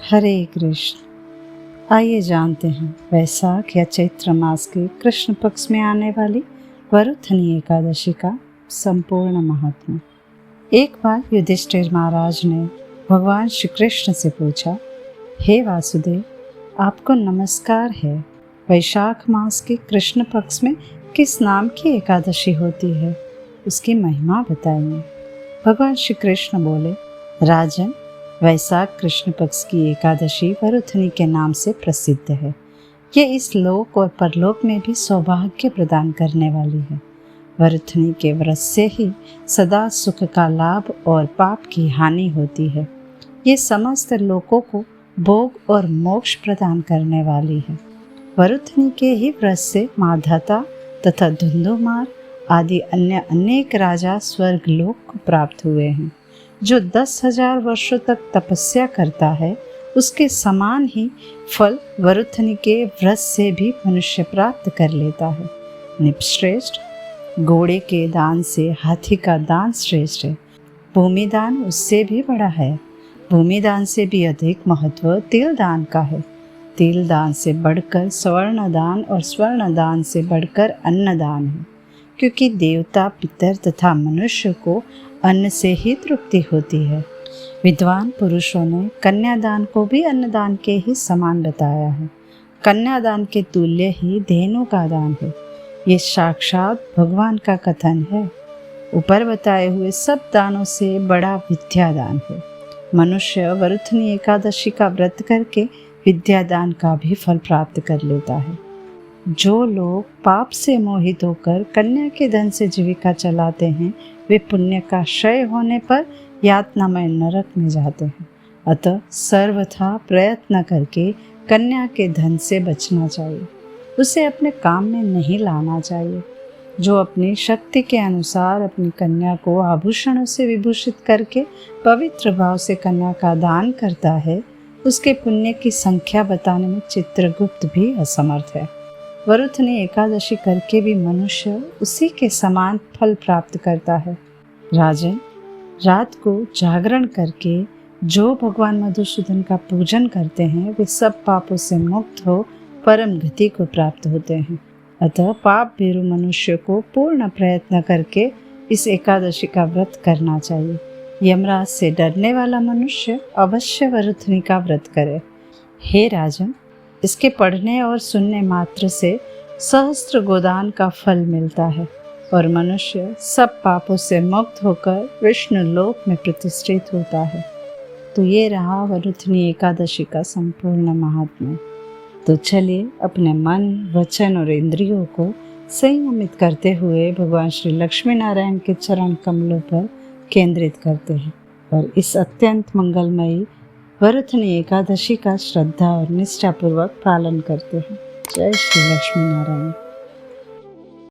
हरे कृष्ण। आइए जानते हैं वैशाख या चैत्र मास के कृष्ण पक्ष में आने वाली वरुथनी एकादशी का संपूर्ण महात्म्य। एक बार युधिष्ठिर महाराज ने भगवान श्री कृष्ण से पूछा, हे वासुदेव, आपको नमस्कार है। वैशाख मास के कृष्ण पक्ष में किस नाम की एकादशी होती है, उसकी महिमा बताइए। भगवान श्री कृष्ण बोले, राजन, वैशाख कृष्ण पक्ष की एकादशी वरुथनी के नाम से प्रसिद्ध है। ये इस लोक और परलोक में भी सौभाग्य प्रदान करने वाली है। वरुथनी के व्रत से ही सदा सुख का लाभ और पाप की हानि होती है। ये समस्त लोकों को भोग और मोक्ष प्रदान करने वाली है। वरुथनी के ही व्रत से माधाता तथा धुंधुमार आदि अन्य अनेक राजा स्वर्ग लोक को प्राप्त हुए हैं। जो 10,000 वर्षों तक तपस्या करता है, उसके समान ही फल वरुथनी के व्रत से भी मनुष्य प्राप्त कर लेता है। निपश्रेष्ठ, घोड़े के दान से हाथी का दान श्रेष्ठ है। भूमि दान उससे भी बड़ा है। भूमि दान से भी अधिक महत्व तिल दान का है। तिल दान से बढ़कर स्वर्ण दान और स्वर्ण दान से बढ़कर अन्न दान है, क्योंकि देवता, पितर तथा मनुष्य को अन्न से ही तृप्ति होती है। विद्वान पुरुषों ने कन्यादान को भी अन्नदान के ही समान बताया है। कन्यादान के तुल्य ही धेनु का दान है। ये साक्षात भगवान का कथन है। ऊपर बताए हुए सब दानों से बड़ा विद्यादान है। मनुष्य वरुथनी एकादशी का व्रत करके विद्यादान का भी फल प्राप्त कर लेता है। जो लोग पाप से मोहित होकर कन्या के धन से जीविका चलाते हैं, वे पुण्य का क्षय होने पर यातनामय नरक में जाते हैं। अतः सर्वथा प्रयत्न करके कन्या के धन से बचना चाहिए। उसे अपने काम में नहीं लाना चाहिए। जो अपनी शक्ति के अनुसार अपनी कन्या को आभूषणों से विभूषित करके पवित्र भाव से कन्या का दान करता है, उसके पुण्य की संख्या बताने में चित्रगुप्त भी असमर्थ है। वरुथनी एकादशी करके भी मनुष्य उसी के समान फल प्राप्त करता है। राजन, रात को जागरण करके जो भगवान मधुसूदन का पूजन करते हैं, वे सब पापों से मुक्त हो परम गति को प्राप्त होते हैं। अतः पाप भीरु मनुष्य को पूर्ण प्रयत्न करके इस एकादशी का व्रत करना चाहिए। यमराज से डरने वाला मनुष्य अवश्य वरुथनी का व्रत करे। हे राजन, इसके पढ़ने और सुनने मात्र से सहस्त्र गोदान का फल मिलता है और मनुष्य सब पापों से मुक्त होकर विष्णु लोक में प्रतिष्ठित होता है। तो ये रहा वरुथनी एकादशी का संपूर्ण महात्म्य। तो चलिए अपने मन, वचन और इंद्रियों को संयमित करते हुए भगवान श्री लक्ष्मी नारायण के चरण कमलों पर केंद्रित करते हैं और इस अत्यंत मंगलमयी वरुथनी एकादशी का श्रद्धा और निष्ठापूर्वक पालन करते हैं। जय श्री लक्ष्मी नारायण।